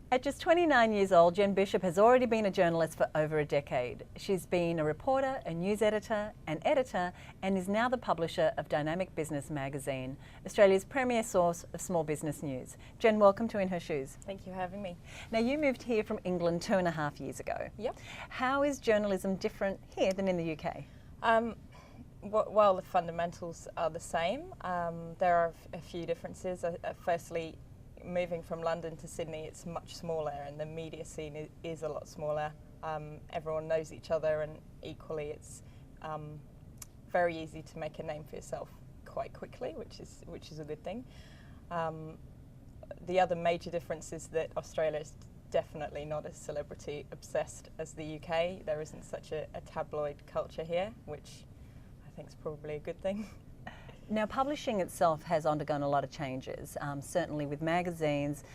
At just 29 years old, Jen Bishop has already been a journalist for over a decade. She's been a reporter, a news editor, an editor, and is now the publisher of Dynamic Business magazine, Australia's premier source of small business news. Jen, welcome to In Her Shoes. Thank you for having me. Now, you moved here from England 2.5 years ago. Yep. How is journalism different here than in the UK? Well, the fundamentals are the same. There are a few differences. Firstly, moving from London to Sydney, it's much smaller, and the media scene is a lot smaller. Everyone knows each other, and equally it's very easy to make a name for yourself quite quickly, which is a good thing. The other major difference is that Australia is definitely not as celebrity obsessed as the UK. There isn't such a tabloid culture here, which I think is probably a good thing. Now, publishing itself has undergone a lot of changes. Certainly with magazines,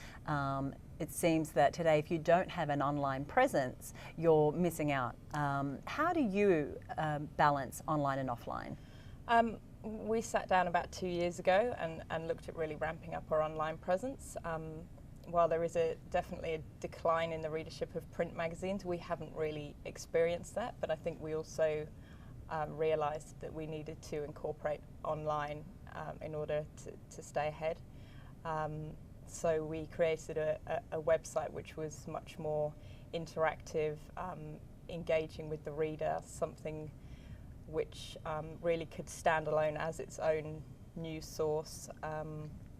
it seems that today if you don't have an online presence, you're missing out. How do you balance online and offline? We sat down about 2 years ago and looked at really ramping up our online presence. While there is definitely a decline in the readership of print magazines, we haven't really experienced that, but I think we also realised that we needed to incorporate online in order to stay ahead. So we created a website which was much more interactive, engaging with the reader, something which really could stand alone as its own news source,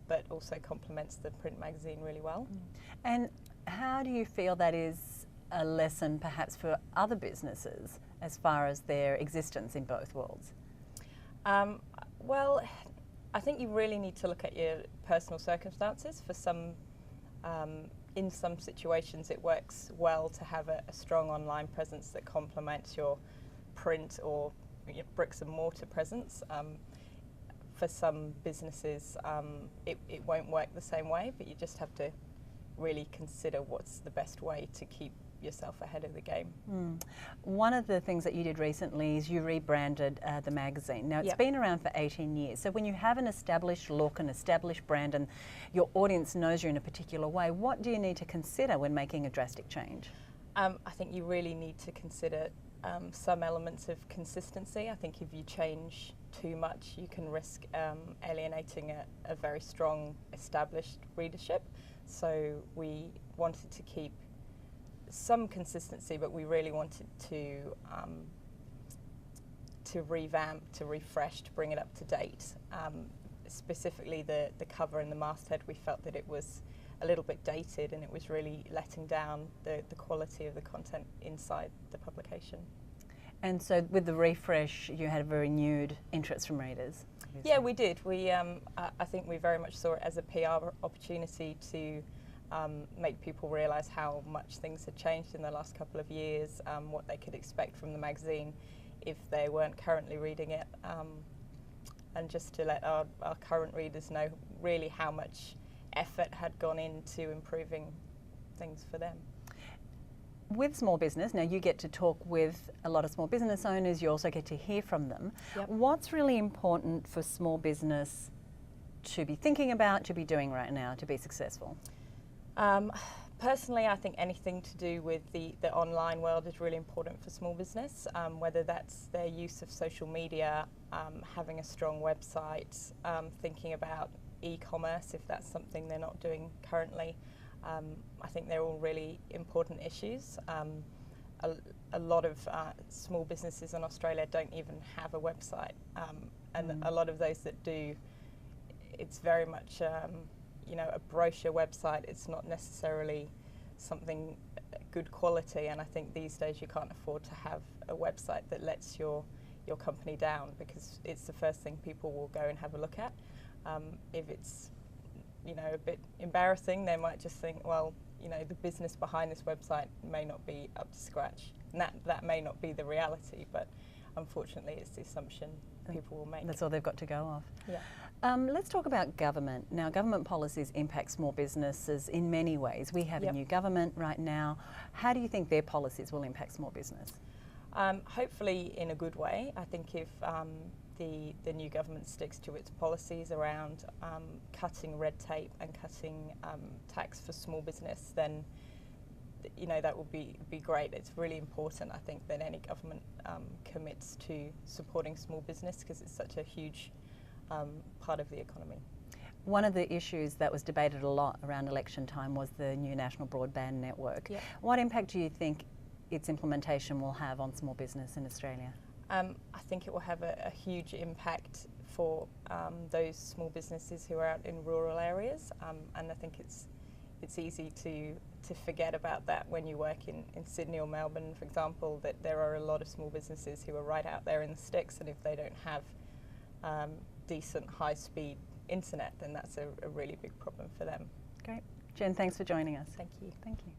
but also complements the print magazine really well. And how do you feel that is a lesson perhaps for other businesses as far as their existence in both worlds? Well, I think you really need to look at your personal circumstances. For some, in some situations it works well to have a strong online presence that complements your print or your bricks and mortar presence. For some businesses it won't work the same way, but you just have to really consider what's the best way to keep yourself ahead of the game. One of the things that you did recently is you rebranded the magazine. Now, it's been around for 18 years, so when you have an established look, an established brand, and your audience knows you in a particular way, what do you need to consider when making a drastic change? I think you really need to consider some elements of consistency. I think if you change too much, you can risk alienating a very strong established readership. So we wanted to keep some consistency, but we really wanted to revamp, to refresh, to bring it up to date. Specifically the cover and the masthead, we felt that it was a little bit dated and it was really letting down the quality of the content inside the publication. And so with the refresh, you had a very renewed interest from readers? Yeah, we did. I think we very much saw it as a PR opportunity to make people realise how much things had changed in the last couple of years, what they could expect from the magazine if they weren't currently reading it, and just to let our current readers know really how much effort had gone into improving things for them. With small business, now you get to talk with a lot of small business owners, you also get to hear from them. Yep. What's really important for small business to be thinking about, to be doing right now, to be successful? Personally, I think anything to do with the online world is really important for small business, whether that's their use of social media, having a strong website, thinking about e-commerce if that's something they're not doing currently. I think they're all really important issues. A lot of small businesses in Australia don't even have a website, and a lot of those that do, it's very much a brochure website. It's not necessarily something good quality, and I think these days you can't afford to have a website that lets your company down, because it's the first thing people will go and have a look at. If it's a bit embarrassing, they might just think, well, the business behind this website may not be up to scratch, and that may not be the reality, but unfortunately it's the assumption people will make. That's all they've got to go off. Yeah. Let's talk about government. Now, government policies impact small businesses in many ways. We have a new government right now. How do you think their policies will impact small business? Hopefully in a good way. I think if the new government sticks to its policies around cutting red tape and cutting tax for small business, then that would be great. It's really important, I think, that any government commits to supporting small business, because it's such a huge part of the economy. One of the issues that was debated a lot around election time was the new national broadband network. Yep. What impact do you think its implementation will have on small business in Australia? I think it will have a huge impact for those small businesses who are out in rural areas, and I think it's easy to forget about that when you work in Sydney or Melbourne, for example, that there are a lot of small businesses who are right out there in the sticks, and if they don't have decent high-speed internet, then that's a really big problem for them. Great. Jen, thanks for joining us. Thank you. Thank you.